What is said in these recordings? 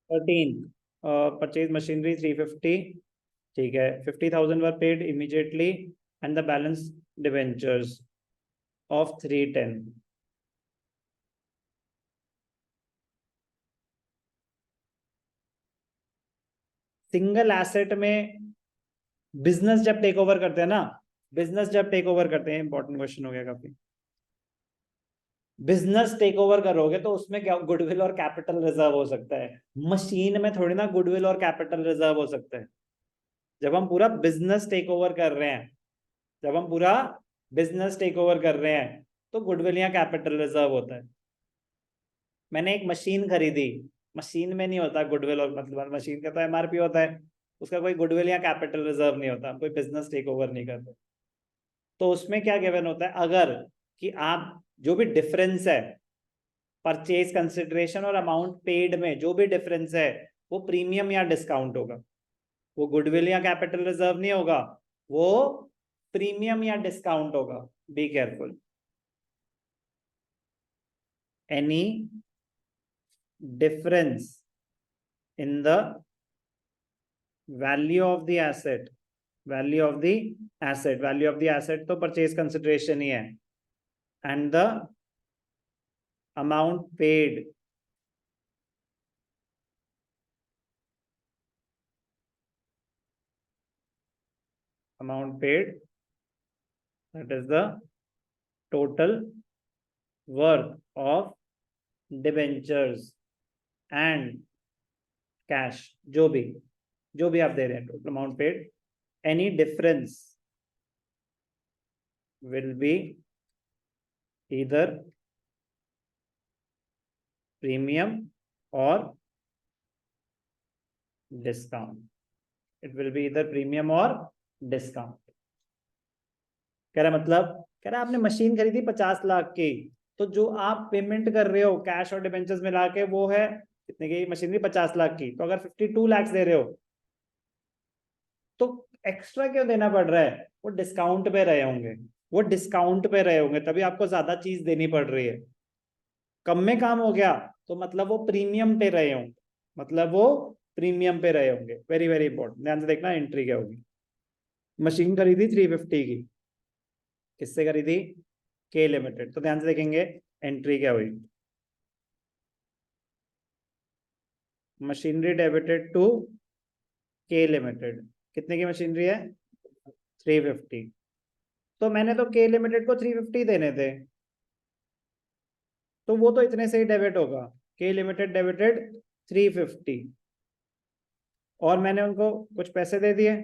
13 purchase machinery 350, ठीक है, 50,000 वर paid immediately and the balance debentures of 310। Single asset में business जब टेक ओवर करते हैं ना, बिजनेस जब टेक ओवर करते हैं, इंपॉर्टेंट क्वेश्चन हो गया काफी, बिजनेस टेक ओवर करोगे तो उसमें क्या गुडविल और कैपिटल रिजर्व हो सकता है, मशीन में थोड़ी ना गुडविल और कैपिटल रिजर्व हो सकता है। जब हम पूरा बिजनेस टेक ओवर कर रहे हैं, जब हम पूरा बिजनेस टेक ओवर कर रहे हैं तो गुडविल या कैपिटल रिजर्व होता है। मैंने एक मशीन खरीदी, मशीन में नहीं होता गुडविल, और मतलब मशीन का तो एमआरपी होता है, उसका कोई गुडविल या कैपिटल रिजर्व नहीं होता, कोई बिजनेस टेक ओवर नहीं करते। तो उसमें क्या गिवन होता है, अगर कि आप जो भी डिफरेंस है परचेज कंसिडरेशन और अमाउंट पेड में, जो भी डिफरेंस है वो प्रीमियम या डिस्काउंट होगा, वो गुडविल या कैपिटल रिजर्व नहीं होगा, वो प्रीमियम या डिस्काउंट होगा। Be careful. Any difference in the value of the asset, value of the asset, value of the asset तो परचेज कंसिडरेशन ही है, and the amount paid that is the total worth of debentures and cash, जो भी आप दे रहे हैं, total amount paid, any difference will be either premium or discount. It will be either premium or discount. कह रहा मतलब, कह रहा आपने मशीन खरीदी 50 लाख की, तो जो आप पेमेंट कर रहे हो कैश और डिबेंचर्स मिला के वो है कितने की, मशीनरी 50 लाख की, तो अगर 52 लाख दे रहे हो तो एक्स्ट्रा क्यों देना पड़ रहा है, वो डिस्काउंट पे रहे होंगे, वो डिस्काउंट पे रहे होंगे, तभी आपको ज्यादा चीज देनी पड़ रही है। कम में काम हो गया तो मतलब वो प्रीमियम पे रहे होंगे, मतलब वो प्रीमियम पे रहे होंगे। वेरी वेरी इंपॉर्टेंट, ध्यान से देखना एंट्री क्या होगी। मशीन खरीदी 350 की, किससे खरीदी, के लिमिटेड, तो ध्यान से देखेंगे एंट्री क्या हुई, मशीनरी डेबिटेड टू के लिमिटेड, कितने की मशीनरी है 350, तो मैंने तो के लिमिटेड को 350 देने थे, तो वो तो इतने से ही डेबिट होगा, के लिमिटेड डेबिटेड 350, और मैंने उनको कुछ पैसे दे दिए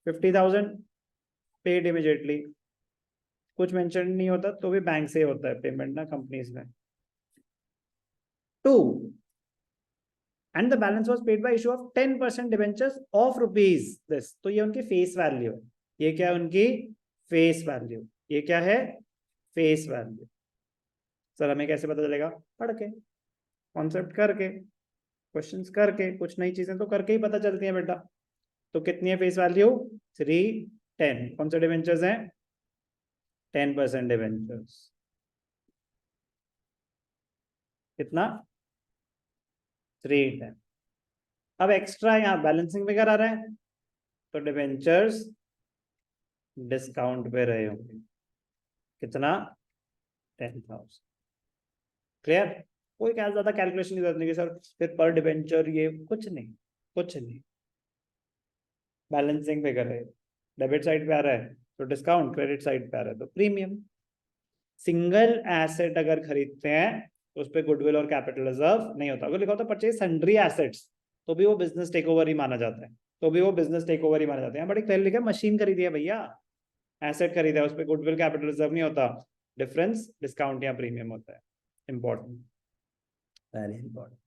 50,000 पेड इमीडिएटली, कुछ मेंशन नहीं होता तो भी बैंक से होता है पेमेंट ना, कंपनीज में। 2 and the balance was paid by issue of 10% debentures of rupees this, तो ये उनकी फेस वैल्यू है, ये क्या है उनकी फेस वैल्यू, ये क्या है फेस वैल्यू। सर हमें कैसे पता चलेगा, पढ़ के, कॉन्सेप्ट करके, क्वेश्चंस करके, कुछ नई चीजें तो करके ही पता चलती हैं बेटा। तो कितनी है फेस वैल्यू 310, कौन से डिवेंचर्स हैं 10% डिवेंचर्स, कितना 310। अब एक्स्ट्रा यहाँ बैलेंसिंग में क्या आ रहा है, तो डिवेंचर्स डिस्काउंट पे रहे होंगे, कितना 10,000। क्लियर, कोई क्या ज्यादा कैलकुलेशन की जरूरत नहीं कि सर फिर पर डिवेंचर ये कुछ नहीं, कुछ नहीं, बैलेंसिंग पे कर रहे, डेबिट साइड पे आ रहा है तो डिस्काउंट, क्रेडिट साइड पे आ रहा है तो प्रीमियम। सिंगल एसेट अगर खरीदते हैं तो उस पर गुडविल और कैपिटल रिजर्व नहीं होता, अगर लिखा होता परचेज सन्ड्री एसेट्स तो भी वो बिजनेस टेक ओवर ही माना जाता है, तो भी वो बिजनेस टेक ओवर ही माना जाता है। बड़ी क्लियर लिखा है मशीन खरीदी है भैया, एसेट खरीदा है, उस पर गुडविल कैपिटल रिजर्व नहीं होता, डिफरेंस डिस्काउंट या प्रीमियम होता है। Important, very important.